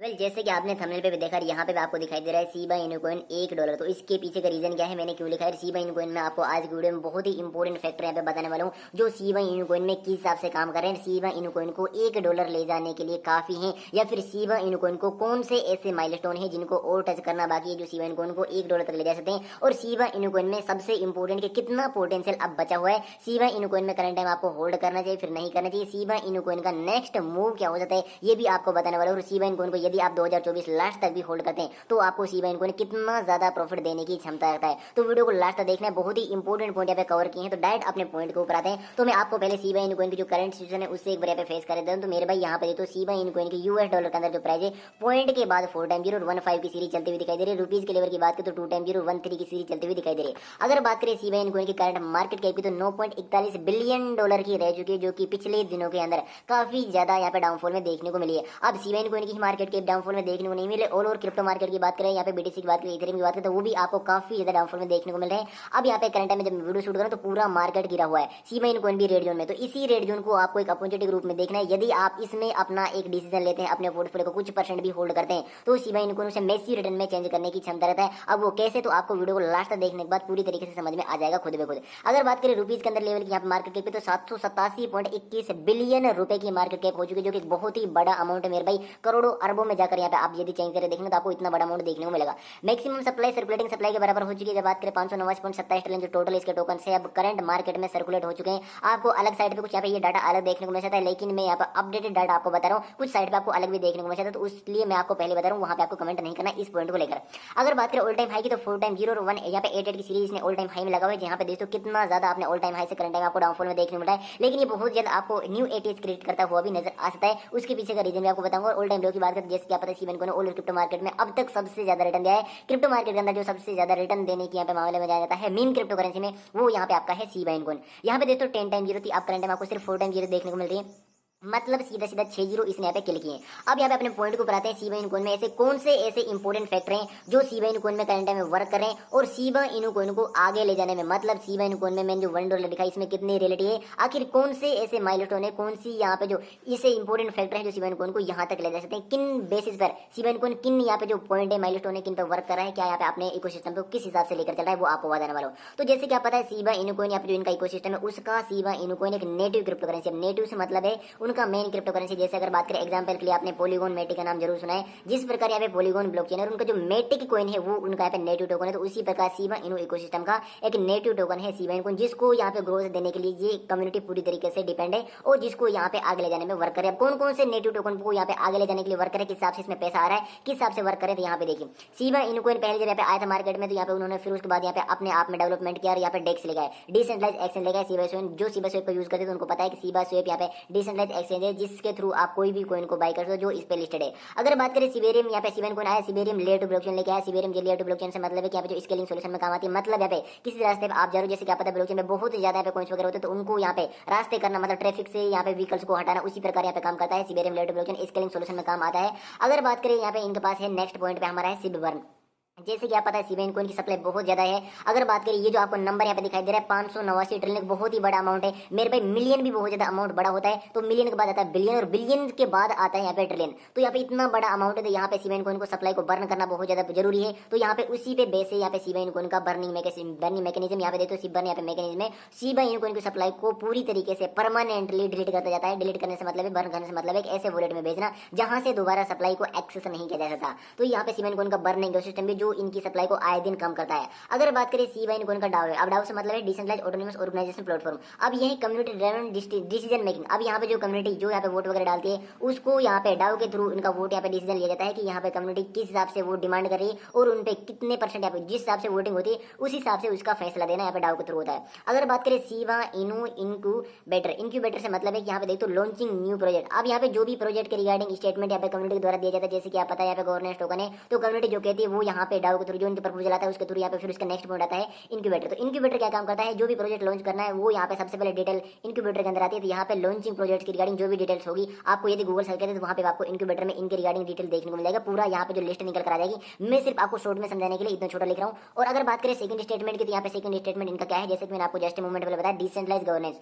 जैसे कि आपने थंबनेल पे भी देखा, यहाँ पे भी आपको दिखाई दे रहा है शिबा इनू कॉइन $1। तो इसके पीछे का रीजन क्या है, मैंने क्यों लिखा है शिबा इनू कॉइन में, आपको आज की वीडियो में बहुत ही इंपॉर्टेंट फैक्टर यहाँ पे बताने वाला हूँ जो शिबा इनू कॉइन में किस हिसाब से काम कर रहे हैं। शिबा इनू कॉइन को $1 ले जाने के लिए काफी है, या फिर शिबा इनू कॉइन को कौन से ऐसे माइलस्टोन है जिनको और टच करना बाकी है जो शिबा इनू कॉइन को $1 तक ले जा सकते हैं। और शिबा इनू कॉइन में सबसे इंपॉर्टेंट कितना पोटेंशियल अब बचा हुआ है, शिबा इनू कॉइन में करंट टाइम आपको होल्ड करना चाहिए फिर नहीं करना चाहिए, शिबा इनू कॉइन का नेक्स्ट मूव क्या हो जाता है ये भी आपको बताने वाला हूँ। और शिबा इनू कॉइन को यदि आप 2024 लास्ट तक भी होल्ड करते हैं तो आपको शिबा इनू कॉइन कितना ज्यादा प्रॉफिट देने की क्षमता रखता है। तो वीडियो को लास्ट तक देखना है, बहुत ही इंपॉर्टेंट पॉइंट यहाँ पे कवर किए हैं। तो डायरेक्ट अपने पॉइंट के ऊपर आते हैं। तो मैं आपको पहले शिबा इनू कॉइन की जो करंट सिचुएशन है उससे एक बार यहाँ पे फेस कर देता हूं। तो मेरे भाई यहाँ पे तो शिबा इनू कॉइन की $US के अंदर जो प्राइस है पॉइंट के बाद 4x0 15 की सीरीज चलती हुई दिखाई दे रही है। रुपीज के लेवल की बात करें तो 2x0 13 की सीरीज चलती हुई दिखाई दे रही है। अगर बात करें शिबा इनू कॉइन की करंट मार्केट कैप की तो $9.41 बिलियन की रह चुकी है, जो कि पिछले दिनों के अंदर काफी ज्यादा यहाँ पे डाउनफॉल में देखने को मिली है। अब शिबा इनू कॉइन की मार्केट कैप डाउनफॉल में देखने को नहीं मिले। ऑल ओवर क्रिप्टो मार्केट की बात करें, यहाँ पे बीटीसी की बात करें, इथेरियम की बात करें तो वो भी आपको काफी ज्यादा डाउनफॉल में देखने को मिल रहे हैं। अब यहाँ पे करंट टाइम में जब वीडियो शूट करूं तो पूरा मार्केट गिरा हुआ है, शिबा इनू कॉइन भी रेड जोन में। तो इसी रेड जोन को आपको एक अपॉर्चुनिटी के रूप में देखना है। यदि आप इसमें अपना एक डिसीजन लेते हैं, अपने पोर्टफोलियो को कुछ परसेंट भी होल्ड करते हैं तो शिबा इनू कॉइन से मैसिव रिटर्न में चेंज करने की क्षमता रहता है। अब वो कैसे, तो आपको वीडियो को लास्ट तक देखने के बाद पूरी तरीके से समझ में आ जाएगा खुद ब खुद। अगर बात करें रुपीज के अंदर लेवल की यहाँ पे मार्केट कैप पे तो 787.21 बिलियन रुपए की मार्केट कैप हो चुकी है, जो कि बहुत ही बड़ा अमाउंट है मेरे भाई। करोड़ों अरबों में जाकर यहाँ पे आप यदि चेंज करके देखेंगे तो आपको इतना बड़ा अमाउंट देखने को मिलेगा। मैक्सिमम सप्लाई सर्कुलेटिंग सप्लाई के बराबर हो चुकी है। जब बात करें 589.27 ट्रिलियन जो टोटल इसके टोकन से अब करंट मार्केट में सर्कुलेट हो चुके हैं। आपको अलग साइड पे कुछ यहाँ पे ये डाटा अलग देखने को मिल सकता है, लेकिन मैं यहाँ पे अपडेटेड डाटा आपको बता रहा हूँ। कुछ साइड पे आपको अलग भी देखने को मिल सकता है, तो इसलिए मैं आपको पहले बता रहा हूँ, वहां पे आपको कमेंट नहीं करना इस पॉइंट को लेकर। अगर बात करें ऑल टाइम हाई की तो 4x0 यहाँ पे 88 की सीरीज ने ऑल टाइम हाई में लगा हुआ है, जहाँ पे दोस्तों कितना ज्यादा आपने ऑल टाइम हाई से करंट टाइम आपको डाउनफॉल में देखने को मिला है। लेकिन ये बहुत जल्द आपको न्यू एटीएस क्रिएट करता हुआ भी नजर आ सकता है, उसके पीछे का रीजन भी आपको बताऊंगा। ऑल टाइम लो की बात करें, जैसे क्या पता है Shiba Inu coin all crypto market में अब तक सबसे ज्यादा रिटर्न दिया है। क्रिप्टो मार्केट के अंदर जो सबसे ज्यादा रिटर्न देने की यहाँ पे मामले में जाया जाता है मीम क्रिप्टो करेंसी में, वो यहाँ पे आपका है शिबा इनू कॉइन। यहाँ पे दोस्तों 10x0 थी, आप करंट टाइम आपको सिर्फ 4x0 देखने को मिल रही है, मतलब सीधा सीधा 6 जीरो इसने यहाँ पे किल किए हैं। अब यहाँ पे अपने पॉइंट को कराते हैं शिबा इनू कॉइन में ऐसे कौन से ऐसे इंपॉर्टेंट फैक्टर हैं जो शिबा इनू कॉइन में करंट टाइम में वर्क कर रहे हैं और शिबा इनू कॉइन को आगे ले जाने में, मतलब शिबा इनू कॉइन में मैंने जो $1 लिखा है इसमें कितनी रियलिटी है, आखिर कौन से ऐसे माइलस्टोन है, कौन सी यहाँ पे जो इसे इंपॉर्टेंट फैक्टर है जो शिबा इनू कॉइन को यहाँ तक ले जा सकते हैं, किन बेसिस पर शिबा इनू कॉइन किन यहाँ पे जो पॉइंट है माइलस्टोन है किन पर वर्क कर रहा है, क्या यहाँ पे अपने इकोसिस्टम को किस हिसाब से लेकर चल रहा है, वो आपको बताने वाला हूँ। तो जैसे क्या पता है शिबा इनू कॉइन यहाँ पे जो इनका इकोसिस्टम है उसका शिबा इनू कॉइन एक नेटिव क्रिप्टो करेंसी, अब नेटिव से मतलब है उनका मेन क्रिप्टो करेंसी। जैसे अगर बात करें एग्जांपल के लिए आपने पॉलीगॉन मेटिक का नाम जरूर सुना है, जिस प्रकार यहाँ पे पॉलीगॉन ब्लॉकचेन है और उनका जो मेटिक कॉइन है वो उनका यहाँ पे नेटिव टोकन है, तो उसी प्रकार शिबा इनू इकोसिस्टम का एक नेटिव टोकन है शिबा इनू कॉइन, जिसको यहाँ पे ग्रोथ देने के लिए ये कम्युनिटी पूरी तरीके से डिपेंड है और जिसको यहाँ पे आगे ले जाने में वर्क करे। अब कौन कौन से नेटिव टोकन को यहाँ पे आगे ले जाने के लिए वर्क करे, किस हिसाब से इसमें पैसा आ रहा है, किस हिसाब से वर्क करे, तो यहाँ पे देखिए शिबा इनू कॉइन पहले जब यहाँ पे आया था मार्केट में तो यहाँ पे उन्होंने फिर उसके बाद यहाँ पे अपने आप में डेवलपमेंट किया और यहाँ पे डेक्स लगाए, डिसेंट्रलाइज एक्सचेंज लगाए शिबा स्वेप। जो शिबा स्वेप को यूज करते थे उनको पता है कि शिबा स्वेप यहाँ पे डिसेंट्रलाइज एक्सचेंज है जिसके थ्रू आप कोई भी कॉइन को बाय कर सकते हो जो इस पे लिस्टेड है। अगर बात करें सिबेरियम, यहाँ पे शिबा इनू कॉइन आया, सिबेरियम लेयर टू ब्लॉकचेन लेके आया। सिबेरियम लेयर टू ब्लॉकचेन से मतलब है कि यहाँ पे जो स्केलिंग सॉल्यूशन में काम आती है, मतलब यहाँ पे किसी रास्ते पे आप जा रहे हो, जैसे क्या पता ब्लॉकचेन में बहुत ही ज्यादा यहाँ पे कॉइन्स वगैरह होते हैं तो उनको यहाँ पे रास्ते करना, मतलब ट्रैफिक से यहाँ पे व्हीकल्स को हटाना, उसी प्रकार यहाँ पे काम करता है Siberium layer two blockchain, scaling solution में काम आता है। अगर बात करें यहाँ पे इनके पास है नेक्स्ट पॉइंट पे हमारा है सिबवर्म, जैसे कि आप पता है शिबा इनू कॉइन की सप्लाई बहुत ज्यादा है। अगर बात करें ये जो आपको नंबर यहाँ पे दिखाई दे रहा है 589 ट्रिलियन, बहुत ही बड़ा अमाउंट है मेरे भाई। मिलियन भी बहुत ज्यादा अमाउंट बड़ा होता है, तो मिलियन के बाद आता है बिलियन और बिलियन के बाद आता है यहाँ पे ट्रिलियन। तो यहाँ पे इतना बड़ा अमाउंट है, तो यहाँ पे शिबा इनू कॉइन को सप्लाई को बर्न करना बहुत ज्यादा जरूरी है। तो यहाँ पे उसी पे बेस है यहाँ पे शिबा इनू कॉइन का बर्निंग मैकेनिज्म। यहाँ पे देखो शिबा यहाँ पे मैकेनिज्म है, शिबा इनू कॉइन की सप्लाई को पूरी तरीके से परमानेंटली डिलीट करता जाता है। डिलीट करने से मतलब है, बर्न करने से मतलब है ऐसे वॉलेट में भेजना जहां से दोबारा सप्लाई को एक्सेस नहीं किया जा सकता। तो यहाँ पे शिबा इनू कॉइन का बर्निंग सिस्टम भी जो इनकी सप्लाई को आए दिन कम करता है। अगर बात करें शिबा इनू कॉइन का डाओ है, अब डाओ से मतलब है डिसेंट्रलाइज्ड ऑटोनोमस ऑर्गेनाइजेशन प्लेटफॉर्म। अब यही कम्युनिटी ड्रिवन डिसीजन मेकिंग, अब यहाँ पे जो कम्युनिटी जो यहाँ पे वोट वगैरह डालती है उसको यहाँ पे डाओ के थ्रू इनका वोट यहाँ पे डिसीजन लिया जाता है कि यहाँ पे कम्युनिटी किस हिसाब से वोट डिमांड कर रही है और उन पे कितने परसेंट यहाँ पे जिस हिसाब से वोटिंग होती है उस हिसाब से उसका फैसला देना यहाँ पे डाओ के थ्रू होता है। अगर बात करें शिबा इनू इंक्यूबेटर से मतलब है कि यहाँ पे देखो लॉन्चिंग न्यू प्रोजेक्ट। अब यहाँ पे जो भी प्रोजेक्ट के रिगार्डिंग स्टेटमेंट यहाँ पे कम्युनिटी के द्वारा दिया जाता है, जैसे कि आप पता है यहाँ पे गवर्नेंस टोकन है, तो कम्युनिटी जो कहती है वो यहाँ पे डाओ के थ्रू जो उनके प्रपोजल आता है उसके थ्रू यहाँ पे फिर उसका नेक्स्ट पॉइंट आता है इंक्यूबेटर। तो इंक्यूबेटर क्या काम करता है, जो भी प्रोजेक्ट लॉन्च करना है वो यहाँ पे सबसे पहले डिटेल इंक्यूबेटर के अंदर आती है। तो यहाँ पे लॉन्चिंग प्रोजेक्ट की रिगार्डिंग जो भी डिटेल्स होगी आपको यदि गूगल सर्च करें तो वहाँ पे आपको इंक्यूबेटर में इनके रिगार्डिंग डिटेल देखने को मिल जाएगा, पूरा यहाँ पे जो लिस्ट निकल कर आ जाएगी। मैं सिर्फ आपको शॉर्ट में समझाने के लिए इतना छोटा लिख रहा हूँ। और अगर बात करें सेकंड स्टेटमेंट की, तो यहाँ पे सेकंड स्टेटमेंट इनका क्या है, जैसे कि मैंने आपको जस्ट मोमेंट पहले बताया, डिसेंट्रलाइज्ड गवर्नेंस।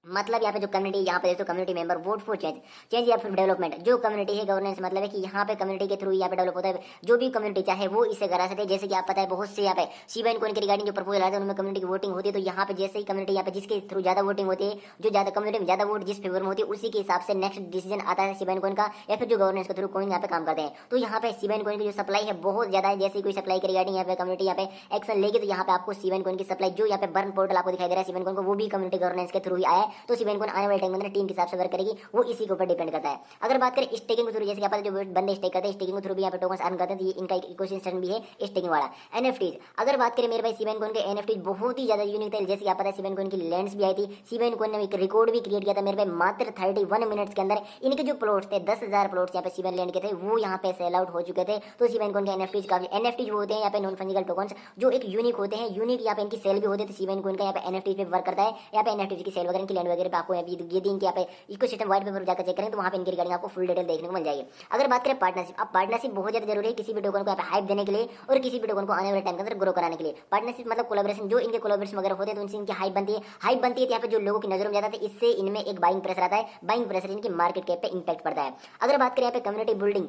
मतलब यहाँ पे जो कम्युनिटी, यहाँ पे देखो community member vote for change, change या फिर डेवलपमेंट। जो कम्युनिटी है गवर्नेंस मतलब है कि यहाँ पे कम्युनिटी के थ्रू यहाँ पे डेवलप होता है। जो भी कम्युनिटी चाहे वो इसे करा सकते हैं। जैसे कि आप पता है बहुत से यहाँ पे शिबा इन कॉइन के रिगार्डिंग जो प्रपोजल आते हैं उनमें कम्युनिटी की वोटिंग होती है। तो यहाँ पे जैसे ही कम्युनिटी यहाँ पे जिसके थ्रू ज्यादा वोटिंग होती है, जो ज्यादा कम्युनिटी में ज्यादा वोट जिस फेवर में होती है, उसी के हिसाब से नेक्स्ट डिसीजन आता है शिबा इन कॉइन का, या फिर जो गवर्नेंस के थ्रू कॉइन यहाँ पे काम करते हैं। तो यहाँ पे शिबा इन कॉइन की जो सप्लाई है बहुत ज्यादा है। जैसे कोई सप्लाई के रिगार्डिंग यहाँ पे कम्युनिटी यहाँ पे एक्शन लेगी तो यहाँ पे आपको शिबा इन कॉइन की सप्लाई, जो यहाँ पे बर्न पोर्टल आपको दिखाई दे रहा है शिबा इन कॉइन को, वो भी कम्युनिटी गवर्नेंस के थ्रू ही आया है। तो शिबा इन कॉइन आने वाले टाइम में टीम के हिसाब से वर्क करेगी, वो इसी के ऊपर डिपेंड करता है। अगर बात करें स्टेकिंग के थ्रू, जैसे कि आप जो बंदे स्टेक करते हैं, स्टेकिंग के थ्रू भी यहाँ पे टोकन अर्न करते हैं, तो ये इनका एक इकोसिस्टम भी है स्टेकिंग वाला। एनएफटीज, अगर बात करें मेरे भाई शिबा इन कॉइन के एनएफटीज बहुत ही ज्यादा यूनिक थे। जैसे कि आप पता है शिबा इन कॉइन की लैंड्स भी आई थी। शिबा इन कॉइन ने एक रिकॉर्ड भी क्रिएट किया था मेरे भाई, मात्र 31 मिनट्स के अंदर इनके जो प्लॉट्स थे 10,000 प्लॉट्स यहाँ पे शिबा लैंड के थे, वो यहाँ पे सेल आउट हो चुके थे। तो शिबा इन कॉइन के एनएफटीज काफी, एनएफटीज वो होते हैं यहाँ पे नॉन फंजिबल टोकन्स जो एक यूनिक होते हैं, यूनिक यहाँ पे इनकी सेल भी होती है। तो शिबा इन कॉइन का यहाँ पे एनएफटीज पे वर्क करता है। यहाँ पे एनएफटीज की सेल वगैरह की लैंड वगैरह पे आपको ये दिन यहाँ पे इकोसिस्टम व्हाइट पेपर जाकर चेक करें तो वहाँ पे इनकी रिगार्डिंग आपको फुल डिटेल देखने को मिल जाएगी। अगर बात करें पार्टनरशिप, अब पार्टनरशिप बहुत ज्यादा जरूरी है किसी भी टोकन को यहाँ पे हाइप देने के लिए और किसी भी टोकन को आने वाले टाइम के अंदर ग्रो कराने के लिए। पार्टनरशिप मतलब कोलैबोरेशन, जो इनके कोलैबोरेशन वगैरह होते हैं तो इनसे इनकी हाइप बनती है। हाइप बनती है तो यहाँ पे जो लोगों की नजरों में जाता है, इससे इनमें एक बाइंग प्रेशर आता है। बाइंग प्रेशर इनकी मार्केट कैप पे इंपैक्ट पड़ता है। अगर बात करें यहाँ पे community building,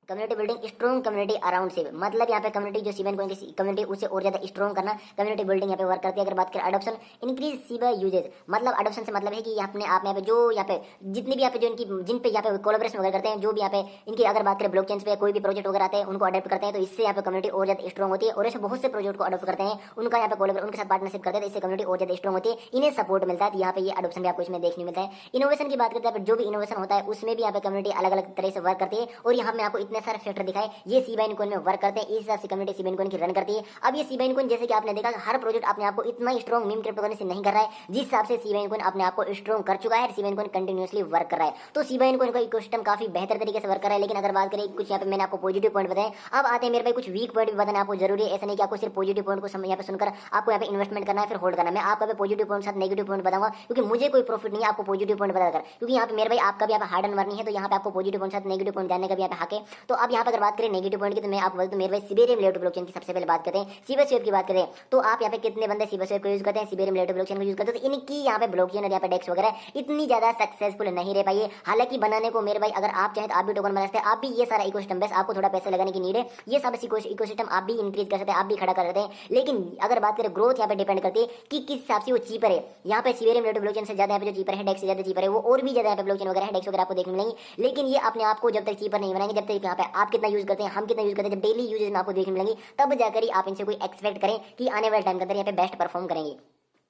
community building strong community around Shiv, मतलब यहाँ पे कम्युनिटी जो शिबा इन कॉइन की कम्युनिटी उसे और ज्यादा स्ट्रॉन्ग करना, कम्युनिटी बिल्डिंग यहाँ पे वर्क करती है। अगर बात करें अडॉप्शन, इंक्रीज शिबा यूजेज, मतलब अडॉप्शन से मतलब है कि अपने आप यहाँ पे जो यहाँ पे जितनी भी यहाँ पे जो इनकी जिन पे यहाँ पे कोलैबोरेशन वगैरह करते हैं, जो भी यहाँ पे इनकी अगर बात करें ब्लॉकचेन पे कोई भी प्रोजेक्ट वगैरह आते हैं उनको अडॉप्ट करते हैं, तो इससे यहाँ पे कम्युनिटी और ज्यादा स्ट्रॉन्ग होती है। और ऐसे बहुत से प्रोजेक्ट को अडॉप्ट करते हैं, उनका यहाँ पे कोलैबोरेशन उनके साथ पार्टनरशिप करते हैं, तो इससे कम्युनिटी और ज्यादा स्ट्रॉन्ग होती है, इन्हें सपोर्ट मिलता है। तो यहाँ पे ये अडॉप्शन भी आपको इसमें देखने मिलता है। इनोवेशन की बात करते हैं, जो भी इनोवेशन होता है उसमें भी यहाँ पे कम्युनिटी अलग अलग तरह से वर्क करती है। और यहाँ में आपको इतने सारे फैक्टर दिखाए, ये शिबा इन कॉइन में वर्क करते हैं, इस हिसाब से कम्युनिटी शिबा इन कॉइन की रन करती है। अब ये शिबा इन कॉइन जैसे कि आपने देखा हर प्रोजेक्ट अपने आप को इतना स्ट्रॉन्ग मीम क्रिप्टोकरेंसी नहीं कर रहा है, जिस हिसाब से शिबा इन कॉइन अपने आप को स्ट्रॉन्ग कर चुका है। Shiba Inu coin continuously work कर रहा है, तो शिबा इन कॉइन का इकोसिस्टम काफी बेहतर तरीके से वर्क कर रहा है। लेकिन अगर बात करें कुछ यहाँ पे मैंने आपको पॉजिटिव पॉइंट बताए, अब आते हैं मेरे भाई कुछ वीक पॉइंट भी बताना आपको जरूरी है। ऐसा नहीं कि आपको सिर्फ पॉजिटिव पॉइंट को यहाँ पे सुनकर आपको यहाँ पे इन्वेस्टमेंट करना है फिर होल्ड करना। मैं आपका पॉजिटिव पॉइंट साथ नेगेटिव पॉइंट बताऊंगा, क्योंकि मुझे कोई प्रॉफिट नहीं है आपको पॉजिटिव पॉइंट बताकर, क्योंकि यहाँ पे मेरे भाई आपका भी यहाँ पे हार्ड एंड वर्निंग है। तो यहाँ पे आपको पॉजिटिव पॉइंट साथ नेगेटिव पॉइंट जानने का भी यहाँ पे हक है। तो अब यहाँ पे अगर बात करें नेगेटिव पॉइंट की, तो मैं आपको बता दूं मेरे भाई सिबेरियम लेवल ब्लॉकचेन की सबसे पहले बात करते हैं। शिबा स्वेप की बात करें तो आप यहाँ पे कितने बंदे शिबा स्वेप को यूज करते हैं, सिबेरियम लेवल ब्लॉकचेन को यूज करते हैं, तो इनकी यहाँ पे ब्लॉकचेन और यहाँ पे डेक्स वगैरह इतनी ज्यादा सक्सेसफुल नहीं रह पाई है। हालांकि बनाने को मेरे भाई अगर आप चाहें तो आप भी टोकन बना सकते हैं, आप भी ये सारा इकोसिस्टम, बस आपको थोड़ा पैसे लगाने की नीड है। ये सब इकोसिस्टम आप भी इंक्रीज कर सकते हैं, आप भी खड़ा कर सकते हैं। लेकिन अगर बात करें ग्रोथ, यहाँ पे डिपेंड करती है कि किस हिसाब से वो चीपर है। यहाँ पे सिबेरियम लेवल ब्लॉकचेन से ज्यादा यहाँ पे जो चीपर है, डेक्स से ज्यादा चीपर है, वो और भी ज्यादा यहाँ पे ब्लॉकचेन वगैरह है, डेक्स वगैरह आपको देखने मिलेंगे। लेकिन ये अपने आप को जब तक चीपर नहीं बनाएंगे, जब तक यहाँ पे आप कितना यूज करते हैं, हम कितना यूज करते हैं, जब डेली यूजेज में आपको देखने मिलेंगे, तब जाकर ही आप इनसे कोई एक्सपेक्ट करें कि आने वाले टाइम के अंदर यहाँ पे बेस्ट परफॉर्म करेंगे।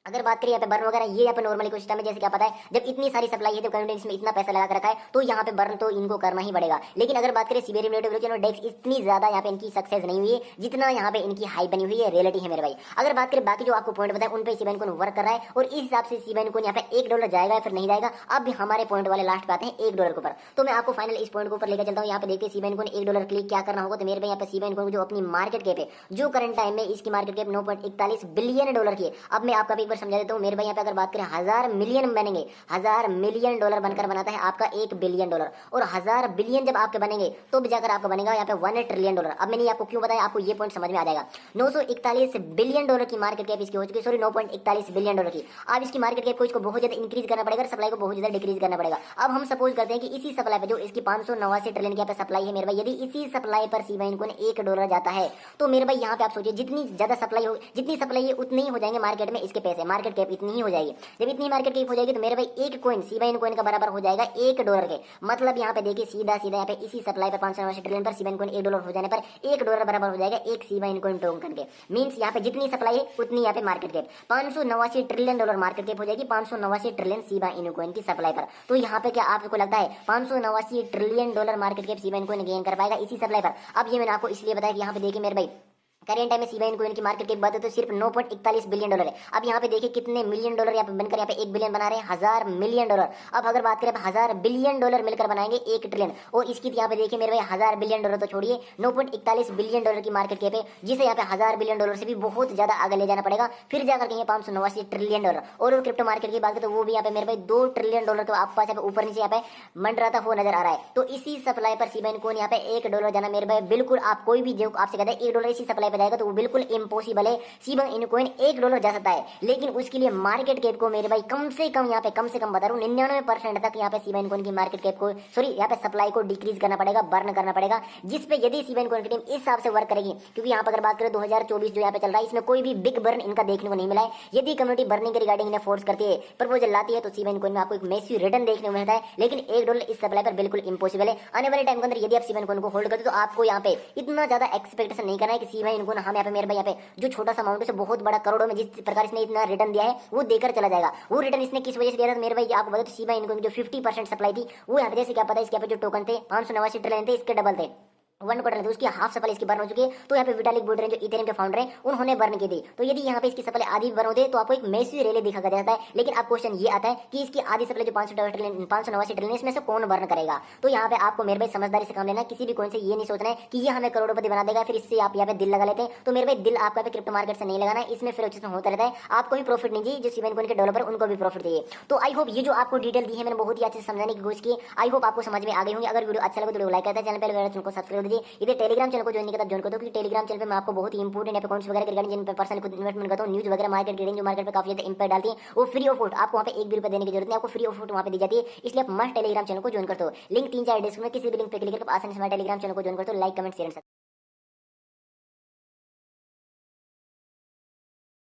अगर बात करें यहाँ पे बर्न वगैरह, ये यहाँ पे नॉर्मल इकोसिस्टम है। जैसे क्या पता है जब इतनी सारी सप्लाई है तो कम्युनिटी इसमें इतना पैसा लगा कर रखा है, तो यहाँ पे बर्न तो इनको करना ही पड़ेगा। लेकिन अगर बात करें सिबेरियम लेवल ब्लॉकचेन और डेक्स, इतनी ज्यादा यहाँ पे इनकी सक्सेस नहीं हुई है जितना यहाँ पे इनकी हाई बनी हुई है, रियलिटी है मेरे भाई। अगर बात करें बाकी जो आपको पॉइंट बताए उन पे शिबा इन कॉइन वर्क कर रहा है, और इस हिसाब से शिबा इन कॉइन यहाँ पे $1 जाएगा फिर नहीं जाएगा। अब हमारे पॉइंट वाले लास्ट पे आते हैं $1 के ऊपर, तो मैं आपको फाइनल इस पॉइंट के ऊपर लेकर चलता हूँ। यहाँ पे देखिए शिबा इन कॉइन $1 क्लिक क्या करना होगा, तो मेरे भाई यहाँ पे शिबा इन कॉइन जो अपनी मार्केट कैप है, जो करंट टाइम में इसकी मार्केट कैप $9.41 बिलियन की है। अब मैं आपका एक बार समझा देता हूँ मेरे भाई, यहाँ पे अगर बात करें 1000 मिलियन बनेंगे, 1000 मिलियन डॉलर बनकर बनाता है आपका $1 बिलियन, और 1000 बिलियन जब आपके बनेंगे तो जाकर आपका बनेगा यहाँ पे $1 ट्रिलियन। अब मैंने आपको क्यों बताया, आपको ये पॉइंट समझ में आ जाएगा। $941 बिलियन की मार्केट कैप इसकी हो चुकी है, सॉरी $9.41 बिलियन की। अब इसकी मार्केट कैप को इसको बहुत ज्यादा इंक्रीज करना पड़ेगा, सप्लाई को बहुत ज्यादा डिक्रीज करना पड़ेगा। अब हम सपोज करते हैं कि इसी सप्लाई पे जो इसकी 589 ट्रिलियन की यहाँ पे सप्लाई है मेरे भाई, यदि इसी सप्लाई पर शिबा इन कॉइन $1 जाता है, तो मेरे भाई यहाँ पे आप सोचिए जितनी ज्यादा सप्लाई हो, जितनी सप्लाई है उतनी ही हो जाएंगे मार्केट में इसके पैसे, मार्केट कैप इतनी ही हो जाएगी। जब इतनी मार्केट कैप हो जाएगी तो मेरे भाई एक कॉइन शिबा इन कॉइन का बराबर हो जाएगा $1 के। मतलब यहाँ पे देखिए सीधा सीधा यहाँ पे इसी सप्लाई पर 589 ट्रिलियन पर शिबा इन कॉइन $1 हो जाने पर $1 बराबर हो जाएगा एक शिबा इन कॉइन टोकन के। मींस यहाँ पे जितनी सप्लाई है उतनी यहाँ पे market cap, $589 trillion market cap हो जाएगी 589 ट्रिलियन शिबा इन कॉइन की सप्लाई पर। तो यहाँ पे क्या आपको लगता है $589 trillion market cap Shiba Inu coin gain कर पाएगा इसी सप्लाई पर? अब ये मैंने आपको इसलिए बताया कि यहाँ पे देखिए मेरे भाई करेंट टाइम में शिबा इन कॉइन की मार्केट कैप बात है तो सिर्फ $9.41 बिलियन है। अब यहाँ पे देखिए कितने मिलियन डॉलर यहाँ पे बनकर यहाँ पे $1 बिलियन बना रहे हैं, 1000 मिलियन डॉलर। अब अगर बात करें 1000 बिलियन डॉलर मिलकर बनाएंगे $1 ट्रिलियन, और इसकी यहाँ पे देखिए मेरे भाई 1000 बिलियन डॉलर तो छोड़िए, $9.41 बिलियन की मार्केट कैप है, जिसे यहाँ पे 1000 बिलियन डॉलर से भी बहुत ज्यादा आगे ले जाना पड़ेगा, फिर जाकर कहेंगे 589 ट्रिलियन डॉलर। और क्रिप्टो मार्केट की बात करें तो वो भी यहाँ पे मेरे भाई $2 ट्रिलियन तो आपके पास यहाँ पे ऊपर नीचे यहाँ पे मंडराता हुआ नजर आ रहा है। तो इसी सप्लाई पर शिबा इन कॉइन यहाँ पे $1 जाना मेरे भाई बिल्कुल, आप कोई भी जो आपसे कहता है $1 इसी सप्लाई पे जाएगा तो वो बिल्कुल इम्पॉसिबल है। शिबा इनु कॉइन $1 जा सकता है, लेकिन उसके लिए मार्केट कैप को मेरे भाई कम से कम यहाँ पे कम से कम बता रहा हूँ 99% तक यहाँ पे शिबा इनु कॉइन की मार्केट कैप को यहाँ पे सप्लाई को डिक्रीज करना पड़ेगा, बर्न करना पड़ेगा, जिसपे यदि शिबा इनु कॉइन की टीम इस हिसाब से वर्क करेगी। क्योंकि यहाँ पर अगर बात करें 2024 जो यहाँ पे चल रहा है, इसमें कोई भी बिग बर्न इनका देखने को नहीं मिला है। यदि कम्युनिटी बर्निंग के रिगार्डिंग इन्हें फोर्स करती है, प्रपोजल लाती है, तो शिबा इनु कॉइन में आपको एक मैसिव रिटर्न देखने को मिलता है, लेकिन $1 इस सप्लाई पर बिल्कुल इम्पॉसिबल है। आने वाले टाइम के अंदर यदि आप शिबा इनु कॉइन को होल्ड करते हो तो आपको यहाँ पे इतना ज्यादा एक्सपेक्टेशन नहीं करना है कि शिबा इनु कॉइन हम यहाँ पे मेरे भाई यहाँ पे जो छोटा सा अमाउंट है बहुत बड़ा करोड़ों में जिस प्रकार इसने इतना रिटर्न दिया है वो देकर चला जाएगा। वो रिटर्न इसने किस वजह से दिया था मेरे भाई आपको बता, तो शिबा इनु कॉइन जो 50% सप्लाई थी वो यहाँ पे जैसे क्या पता है इसके यहाँ पे जो टोकन थे 589 ट्रिलियन थे, इसके डबल थे 1 क्वार्टर थे, उसकी हाफ सप्लाई इसकी बर्न हो चुकी है। तो यहाँ पे विटालिक बुटेरिन जो इथेरियम के फाउंडर हैं उन्होंने बर्न की थी, तो यदि यहाँ पे इसकी सप्लाई आधी बर्न होती है तो आपको एक मैसिव रैली दिखा जाता है। लेकिन अब क्वेश्चन ये आता है कि इसकी आधी सप्लाई जो 589 ट्रिलियन इसमें से कौन बर्न करेगा। तो यहाँ पे आपको मेरे भाई समझदारी से काम लेना, किसी भी कौन से ये नहीं सोचना है कि ये हमें करोड़पति बना देगा, फिर इससे आप यहाँ पे दिल लगा लेते हैं। तो मेरे भाई दिल आपका क्रिप्टो मार्केट से नहीं लगाना है, इसमें फ्लक्चुएशन होता रहता है, आपको भी प्रॉफिट नहीं चाहिए, जो शिबा इनु कॉइन के डेवलपर उनको भी प्रॉफिट चाहिए। तो आई होप ये जो आपको डिटेल दी है मैंने बहुत ही अच्छे से समझाने की कोशिश की, आई होप आपको समझ में आ गई होंगी। अगर वीडियो अच्छा लगे तो लाइक करते हैं, चैनल पर चैनल को सब्सक्राइब कर दीजिए। इधर टेलीग्राम चैनल को ज्वाइन नहीं करता ज्वाइन कर दो, क्योंकि टेलीग्राम चैनल पे मैं आपको बहुत ही इंपोर्टेंट अकाउंट्स वगैरह रिगार्डिंग जिन पे पर्सनल खुद इन्वेस्टमेंट करता हूँ, न्यूज वगैरह मार्केट ट्रेडिंग जो मार्केट पे काफी ज्यादा इंपैक्ट डालती है, वो फ्री ऑफ कॉस्ट आपको वहाँ पे 1 भी रुपए देने की जरूरत नहीं, आपको फ्री ऑफ कॉस्ट वहाँ पे दी जाती है। इसलिए आप मस्ट टेलीग्राम चैनल को ज्वाइन करते हो। लिंक 3-4 डिस्क्रिप्शन में किसी भी लिंक पे क्लिक करके आसानी से हमारे टेलीग्राम चैनल को ज्वाइन करते हो। Like comment share